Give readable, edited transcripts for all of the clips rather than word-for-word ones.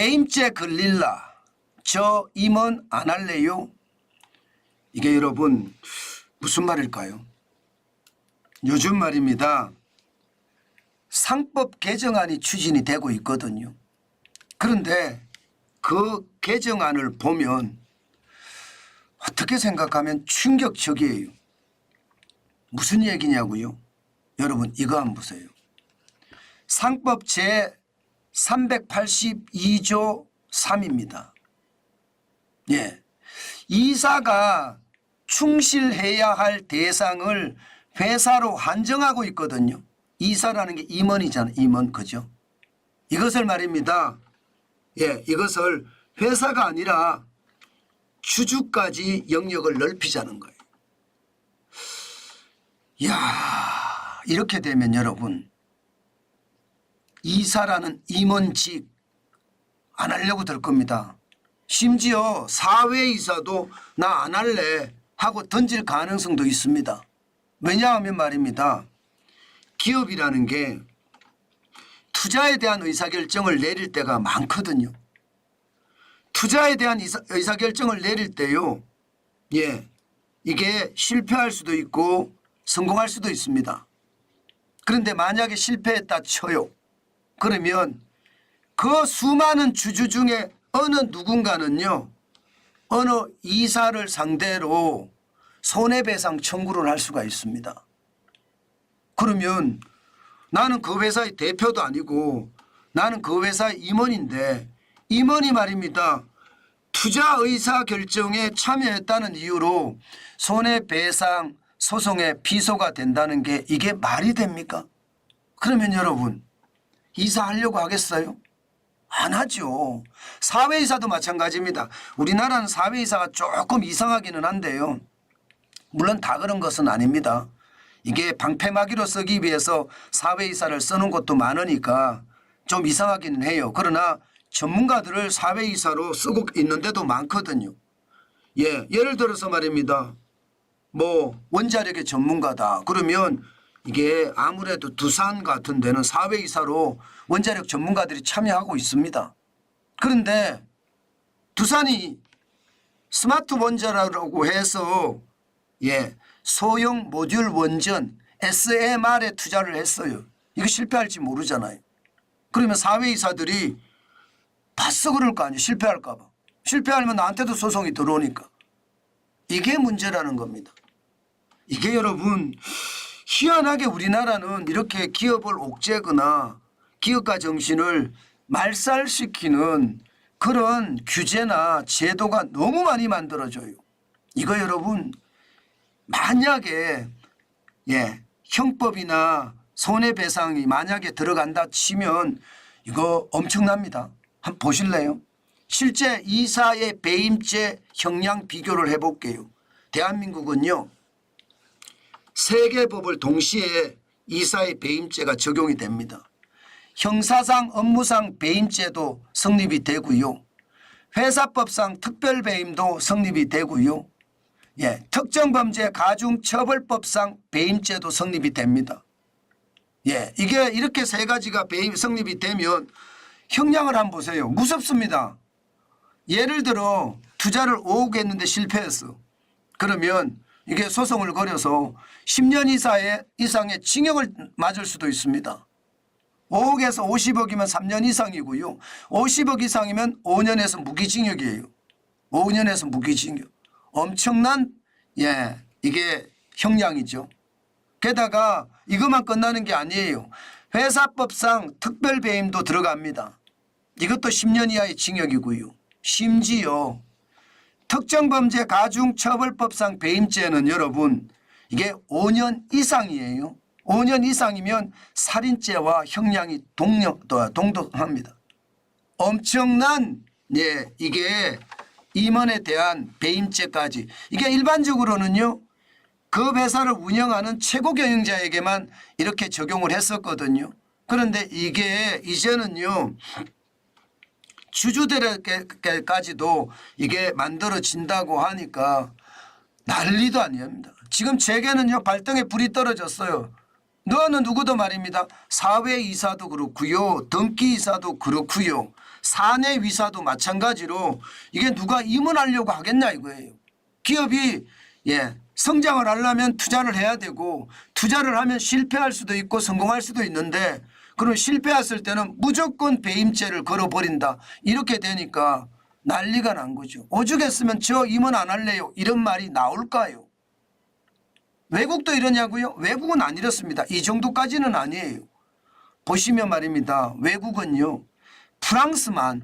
배임죄 걸릴라. 저 임원 안 할래요? 이게 여러분 무슨 말일까요? 요즘 말입니다. 상법 개정안이 추진이 되고 있거든요. 그런데 그 개정안을 보면 어떻게 생각하면 충격적이에요. 무슨 얘기냐고요? 여러분 이거 한번 보세요. 상법 제 382조 3입니다. 예. 이사가 충실해야 할 대상을 회사로 한정하고 있거든요. 이사라는 게 임원이잖아요. 임원, 그죠? 이것을 말입니다. 예, 이것을 회사가 아니라 주주까지 영역을 넓히자는 거예요. 이야, 이렇게 되면 여러분 이사라는 임원직 안 하려고 들 겁니다. 심지어 사회이사도 나 안 할래 하고 던질 가능성도 있습니다. 왜냐하면 말입니다. 기업이라는 게 투자에 대한 의사결정을 내릴 때가 많거든요. 투자에 대한 의사결정을 내릴 때요. 예, 이게 실패할 수도 있고 성공할 수도 있습니다. 그런데 만약에 실패했다 쳐요. 그러면 그 수많은 주주 중에 어느 누군가는요. 어느 이사를 상대로 손해배상 청구를 할 수가 있습니다. 그러면 나는 그 회사의 대표도 아니고 나는 그 회사의 임원인데 임원이 말입니다. 투자 의사 결정에 참여했다는 이유로 손해배상 소송의 피소가 된다는 게 이게 말이 됩니까? 그러면 여러분 이사하려고 하겠어요? 안 하죠. 사회이사도 마찬가지입니다. 우리나라는 사회이사가 조금 이상하기는 한데요. 물론 다 그런 것은 아닙니다. 이게 방패막이로 쓰기 위해서 사회이사를 쓰는 것도 많으니까 좀 이상하기는 해요. 그러나 전문가들을 사회이사로 쓰고 있는 데도 많거든요. 예, 예를 들어서 말입니다. 뭐 원자력의 전문가다. 그러면 이게 아무래도 두산 같은 데는 사회이사로 원자력 전문가들이 참여하고 있습니다. 그런데 두산이 스마트 원자라고 해서 예, 소형 모듈 원전 SMR에 투자를 했어요. 이거 실패할지 모르잖아요. 그러면 사회이사들이 봤어 그럴 거 아니에요. 실패할까 봐. 실패하면 나한테도 소송이 들어오니까. 이게 문제라는 겁니다. 이게 여러분 희한하게 우리나라는 이렇게 기업을 옥죄거나 기업가 정신을 말살시키는 그런 규제나 제도가 너무 많이 만들어져요. 이거 여러분 만약에 예, 형법이나 손해배상이 만약에 들어간다 치면 이거 엄청납니다. 한번 보실래요? 실제 이사의 배임죄 형량 비교를 해볼게요. 대한민국은요. 세 개 법을 동시에 이사의 배임죄가 적용이 됩니다. 형사상 업무상 배임죄도 성립이 되고요. 회사법상 특별배임도 성립이 되고요. 예, 특정범죄 가중처벌법상 배임죄도 성립이 됩니다. 예, 이게 이렇게 세 가지가 배임 성립이 되면 형량을 한번 보세요. 무섭습니다. 예를 들어 투자를 5억 했는데 실패했어. 그러면 이게 소송을 걸어서 10년 이상의 징역을 맞을 수도 있습니다. 5억에서 50억이면 3년 이상이고요. 50억 이상이면 5년에서 무기징역이에요. 5년에서 무기징역. 엄청난 예, 이게 형량이죠. 게다가 이것만 끝나는 게 아니에요. 회사법상 특별배임도 들어갑니다. 이것도 10년 이하의 징역이고요. 심지어 특정범죄 가중처벌법상 배임죄는 여러분 이게 5년 이상이에요. 5년 이상이면 살인죄와 형량이 동등합니다. 엄청난 예, 이게 임원에 대한 배임죄까지 이게 일반적으로는요. 그 회사를 운영하는 최고 경영자에게만 이렇게 적용을 했었거든요. 그런데 이게 이제는요. 주주들에게까지도 이게 만들어진다고 하니까 난리도 아닙니다. 지금 재계는요 발등에 불이 떨어졌어요. 너는 누구도 말입니다. 사회이사도 그렇고요. 등기이사도 그렇고요. 사내위사도 마찬가지로 이게 누가 임원하려고 하겠냐 이거예요. 기업이 성장을 하려면 투자를 해야 되고 투자를 하면 실패할 수도 있고 성공할 수도 있는데 그럼 실패했을 때는 무조건 배임죄를 걸어버린다. 이렇게 되니까 난리가 난 거죠. 오죽했으면 저 임원 안 할래요. 이런 말이 나올까요? 외국도 이러냐고요? 외국은 안 이렇습니다. 이 정도까지는 아니에요. 보시면 말입니다. 외국은요. 프랑스만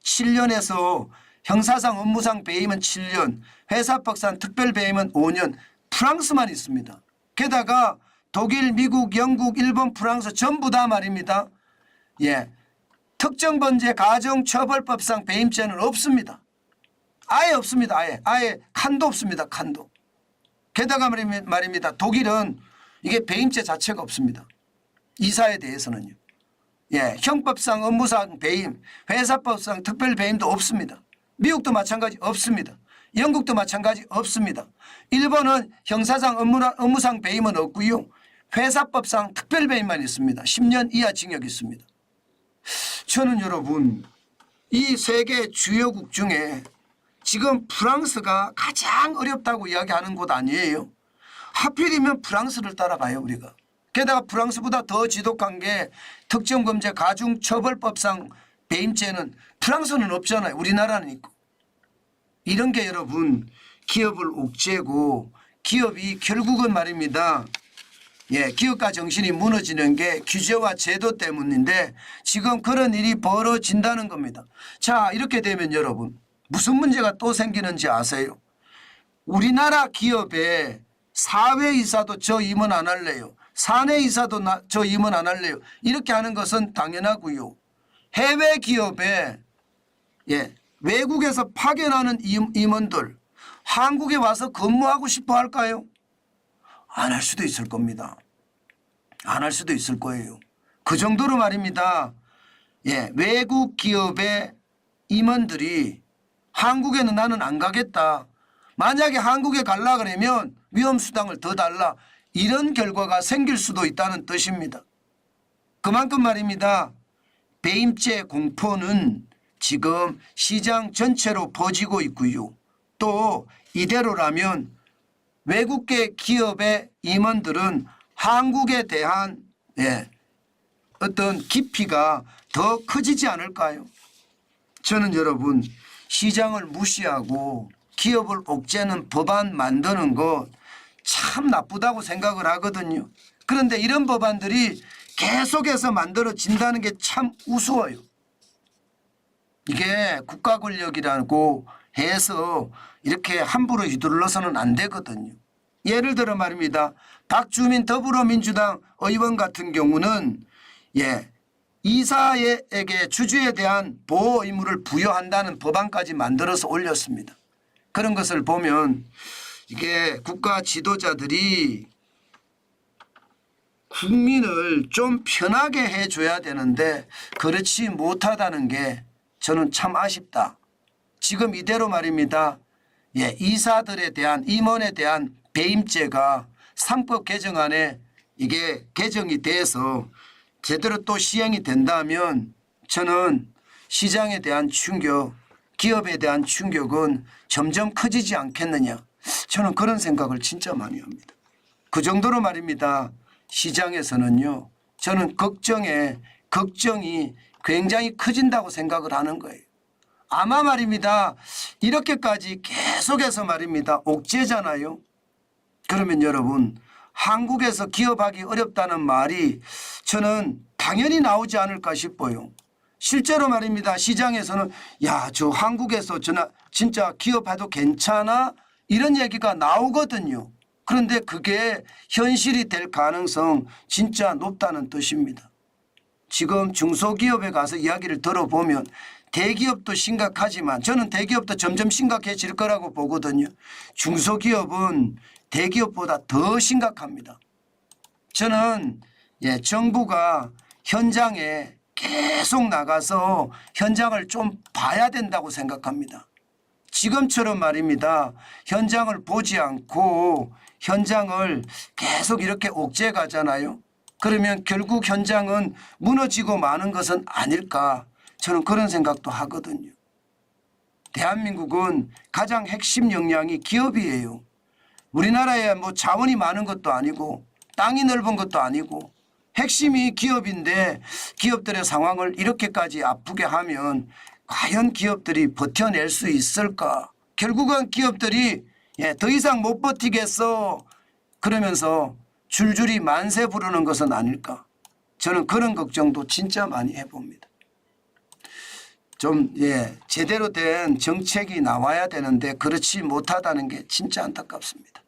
7년에서 형사상 업무상 배임은 7년, 회사법상 특별배임은 5년, 프랑스만 있습니다. 게다가 독일, 미국, 영국, 일본, 프랑스 전부 다 말입니다. 특정범죄 가정처벌법상 배임죄는 없습니다. 아예 없습니다. 아예 칸도 없습니다. 칸도. 게다가 말입니다. 독일은 이게 배임죄 자체가 없습니다. 이사에 대해서는요. 형법상 업무상 배임, 회사법상 특별배임도 없습니다. 미국도 마찬가지 없습니다. 영국도 마찬가지 없습니다. 일본은 형사상 업무상 배임은 없고요. 회사법상 특별배임만 있습니다. 10년 이하 징역이 있습니다. 저는 여러분 이 세계 주요국 중에 지금 프랑스가 가장 어렵다고 이야기하는 곳 아니에요. 하필이면 프랑스를 따라가요 우리가. 게다가 프랑스보다 더 지독한 게 특정범죄 가중처벌법상 배임죄는 프랑스는 없잖아요. 우리나라는 있고. 이런 게 여러분 기업을 옥죄고 기업이 결국은 말입니다. 기업가 정신이 무너지는 게 규제와 제도 때문인데 지금 그런 일이 벌어진다는 겁니다. 자, 이렇게 되면 여러분 무슨 문제가 또 생기는지 아세요? 우리나라 기업에 사회이사도 저 임원 안 할래요. 사내이사도 저 임원 안 할래요. 이렇게 하는 것은 당연하고요. 해외 기업에 외국에서 파견하는 임원들 한국에 와서 근무하고 싶어 할까요? 안 할 수도 있을 겁니다. 안 할 수도 있을 거예요. 그 정도로 말입니다. 외국 기업의 임원들이 한국에는 나는 안 가겠다. 만약에 한국에 가려 그러면 위험수당을 더 달라. 이런 결과가 생길 수도 있다는 뜻입니다. 그만큼 말입니다. 배임죄 공포는 지금 시장 전체로 퍼지고 있고요. 또 이대로라면 외국계 기업의 임원들은 한국에 대한 어떤 깊이가 더 커지지 않을까요? 저는 여러분 시장을 무시하고 기업을 옥죄는 법안 만드는 것 참 나쁘다고 생각을 하거든요. 그런데 이런 법안들이 계속해서 만들어진다는 게 참 우스워요. 이게 국가 권력이라고 해서 이렇게 함부로 휘둘러서는 안 되거든요. 예를 들어 말입니다. 박주민 더불어민주당 의원 같은 경우는 이사에게 주주에 대한 보호 의무를 부여한다는 법안까지 만들어서 올렸습니다. 그런 것을 보면 이게 국가 지도자들이 국민을 좀 편하게 해줘야 되는데 그렇지 못하다는 게 저는 참 아쉽다. 지금 이대로 말입니다. 이사들에 대한 임원에 대한 배임죄가 상법 개정안에 이게 개정이 돼서 제대로 또 시행이 된다면 저는 시장에 대한 충격, 기업에 대한 충격은 점점 커지지 않겠느냐. 저는 그런 생각을 진짜 많이 합니다. 그 정도로 말입니다. 시장에서는요. 저는 걱정이 굉장히 커진다고 생각을 하는 거예요. 아마 말입니다. 이렇게까지 계속해서 말입니다. 옥죄잖아요. 그러면 여러분 한국에서 기업하기 어렵다는 말이 저는 당연히 나오지 않을까 싶어요. 실제로 말입니다. 시장에서는 저 한국에서 진짜 기업해도 괜찮아? 이런 얘기가 나오거든요. 그런데 그게 현실이 될 가능성 진짜 높다는 뜻입니다. 지금 중소기업에 가서 이야기를 들어보면 대기업도 심각하지만 저는 대기업도 점점 심각해질 거라고 보거든요. 중소기업은 대기업보다 더 심각합니다. 저는 정부가 현장에 계속 나가서 현장을 좀 봐야 된다고 생각합니다. 지금처럼 말입니다. 현장을 보지 않고 현장을 계속 이렇게 옥죄 가잖아요. 그러면 결국 현장은 무너지고 마는 것은 아닐까, 저는 그런 생각도 하거든요. 대한민국은 가장 핵심 역량이 기업이에요. 우리나라에 뭐 자원이 많은 것도 아니고 땅이 넓은 것도 아니고 핵심이 기업인데 기업들의 상황을 이렇게까지 아프게 하면 과연 기업들이 버텨낼 수 있을까? 결국은 기업들이 더 이상 못 버티겠어 그러면서 줄줄이 만세 부르는 것은 아닐까? 저는 그런 걱정도 진짜 많이 해봅니다. 좀 제대로 된 정책이 나와야 되는데 그렇지 못하다는 게 진짜 안타깝습니다.